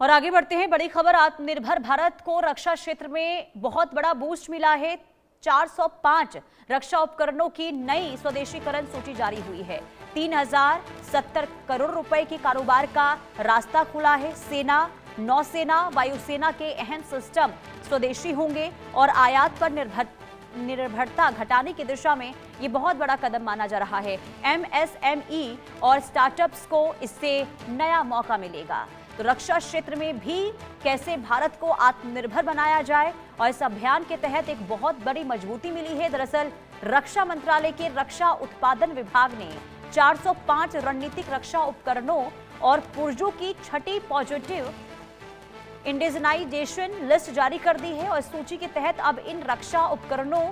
और आगे बढ़ते हैं, बड़ी खबर। आत्मनिर्भर भारत को रक्षा क्षेत्र में बहुत बड़ा बूस्ट मिला है। 405 रक्षा उपकरणों की नई स्वदेशीकरण सूची जारी हुई है। 3070 करोड़ रुपए के कारोबार का रास्ता खुला है। सेना, नौसेना, वायुसेना के अहम सिस्टम स्वदेशी होंगे और आयात पर निर्भरता घटाने की दिशा में ये बहुत बड़ा कदम माना जा रहा है। एमएसएमई और स्टार्टअप्स को इससे नया मौका मिलेगा। तो रक्षा क्षेत्र में भी कैसे भारत को आत्मनिर्भर बनाया जाए, और इस अभियान के तहत एक बहुत बड़ी मजबूती मिली है। दरअसल रक्षा मंत्रालय के रक्षा उत्पादन विभाग ने 405 रणनीतिक रक्षा उपकरणों और पुर्जों की छठी पॉजिटिव इंडिजनाइजेशन लिस्ट जारी कर दी है। और इस सूची के तहत अब इन रक्षा उपकरणों,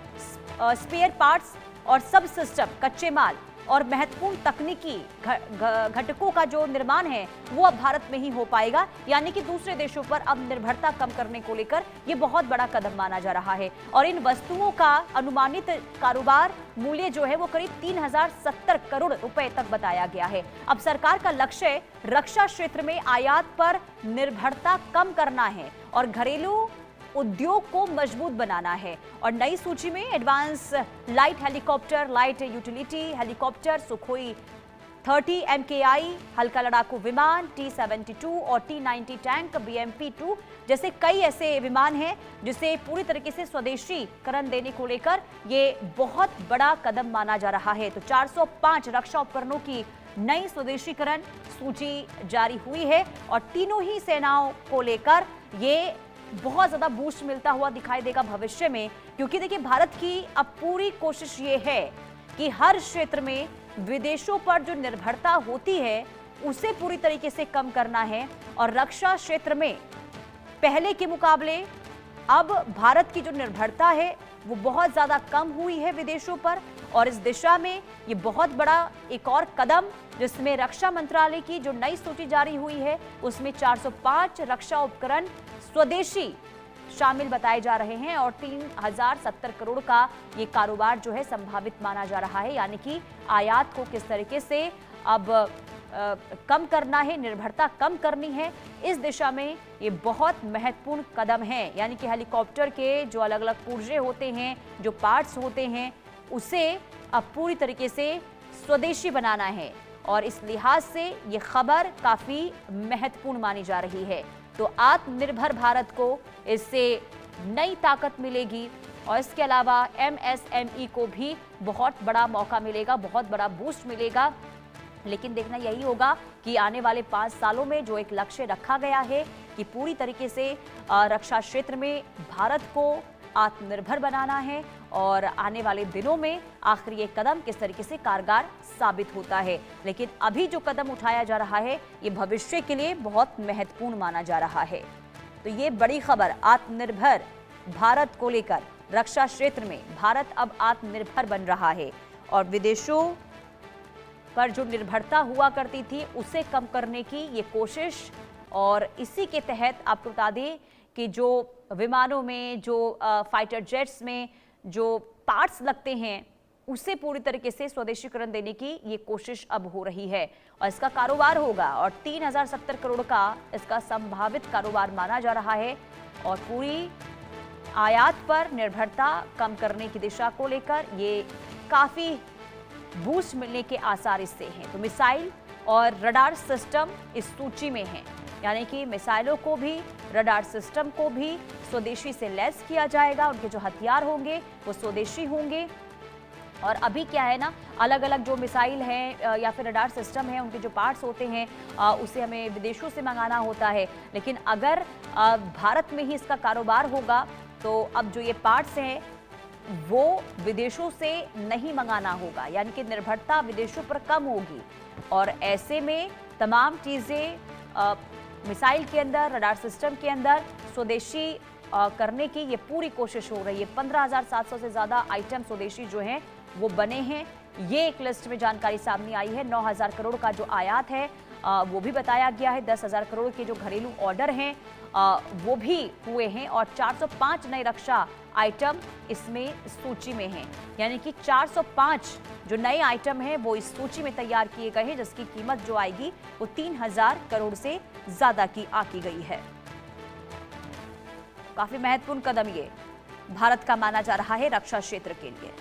स्पेयर पार्ट्स और सब सिस्टम, कच्चे माल और महत्वपूर्ण तकनीकी घटकों का जो निर्माण है वो अब भारत में ही हो पाएगा। यानी कि दूसरे देशों पर अब निर्भरता कम करने को लेकर ये बहुत बड़ा कदम माना जा रहा है। और इन वस्तुओं का अनुमानित कारोबार मूल्य जो है वो करीब 3070 करोड़ रुपए तक बताया गया है। अब सरकार का लक्ष्य रक्षा क्षेत्र में आयात पर निर्भरता कम करना है और घरेलू उद्योग को मजबूत बनाना है। और नई सूची में advance light helicopter, light utility helicopter, Sukhoi 30 MKI हल्का लड़ाकू विमान, T-72 और T-90 टैंक, BMP-2 जैसे कई ऐसे विमान हैं जिसे पूरी तरीके से स्वदेशीकरण देने को लेकर ये बहुत बड़ा कदम माना जा रहा है। तो 405 रक्षा उपकरणों की नई स्वदेशीकरण सूची जारी हुई है और तीनों ही सेनाओं को लेकर ये बहुत ज्यादा बूस्ट मिलता हुआ दिखाई देगा भविष्य में। क्योंकि देखिए, भारत की अब पूरी कोशिश ये है कि हर क्षेत्र में विदेशों पर जो निर्भरता होती है उसे पूरी तरीके से कम करना है। और रक्षा क्षेत्र में पहले के मुकाबले अब भारत की जो निर्भरता है वो बहुत ज्यादा कम हुई है विदेशों पर। और इस दिशा में ये बहुत बड़ा एक और कदम, जिसमें रक्षा मंत्रालय की जो नई सूची जारी हुई है उसमें 405 रक्षा उपकरण स्वदेशी शामिल बताए जा रहे हैं और 3070 करोड़ का ये कारोबार जो है संभावित माना जा रहा है। यानी कि आयात को किस तरीके से अब कम करना है, निर्भरता कम करनी है, इस दिशा में ये बहुत महत्वपूर्ण कदम है। यानी कि हेलीकॉप्टर के जो अलग अलग पुर्जे होते हैं, जो पार्ट्स होते हैं, उसे अब पूरी तरीके से स्वदेशी बनाना है। और इस लिहाज से ये खबर काफी महत्वपूर्ण मानी जा रही है। तो आत्मनिर्भर भारत को इससे नई ताकत मिलेगी और इसके अलावा एमएसएमई को भी बहुत बड़ा मौका मिलेगा, बहुत बड़ा बूस्ट मिलेगा। लेकिन देखना यही होगा कि आने वाले 5 सालों में जो एक लक्ष्य रखा गया है कि पूरी तरीके से रक्षा क्षेत्र में भारत को आत्मनिर्भर बनाना है, और आने वाले दिनों में आखिर ये कदम किस तरीके से कारगर साबित होता है। लेकिन अभी जो कदम उठाया जा रहा है ये भविष्य के लिए बहुत महत्वपूर्ण माना जा रहा है। तो ये बड़ी खबर आत्मनिर्भर भारत को लेकर, रक्षा क्षेत्र में भारत अब आत्मनिर्भर बन रहा है और विदेशों पर जो निर्भरता हुआ करती थी उसे कम करने की ये कोशिश। और इसी के तहत आपको बता दें कि जो विमानों में, जो फाइटर जेट्स में जो पार्ट्स लगते हैं उसे पूरी तरीके से स्वदेशीकरण देने की ये कोशिश अब हो रही है और इसका कारोबार होगा। और 3070 करोड़ का इसका संभावित कारोबार माना जा रहा है। और पूरी आयात पर निर्भरता कम करने की दिशा को लेकर ये काफी बूस्ट मिलने के आसार इससे हैं। तो मिसाइल और रडार सिस्टम इस सूची में हैं। यानी कि मिसाइलों को भी, रडार सिस्टम को भी स्वदेशी से लैस किया जाएगा। उनके जो हथियार होंगे वो स्वदेशी होंगे। और अभी क्या है ना, अलग अलग जो मिसाइल हैं या फिर रडार सिस्टम है, उनके जो पार्ट्स होते हैं उसे हमें विदेशों से मंगाना होता है। लेकिन अगर भारत में ही इसका कारोबार होगा तो अब जो ये पार्ट्स हैं वो विदेशों से नहीं मंगाना होगा। यानी कि निर्भरता विदेशों पर कम होगी। और ऐसे में तमाम चीज़ें मिसाइल के अंदर, रडार सिस्टम के अंदर स्वदेशी करने की ये पूरी कोशिश हो रही है। 15,700 से ज़्यादा आइटम स्वदेशी जो हैं वो बने हैं। ये एक लिस्ट में जानकारी सामने आई है। 9,000 करोड़ का जो आयात है वो भी बताया गया है। 10,000 करोड़ के जो घरेलू ऑर्डर हैं वो भी हुए हैं और 405 नए रक्षा आइटम इसमें सूची में हैं। यानी कि 405 जो नए आइटम हैं वो इस सूची में तैयार किए गए हैं, जिसकी कीमत जो आएगी वो 3,000 करोड़ से ज्यादा की आकी गई है। काफी महत्वपूर्ण कदम ये भारत का माना जा रहा है रक्षा क्षेत्र के लिए।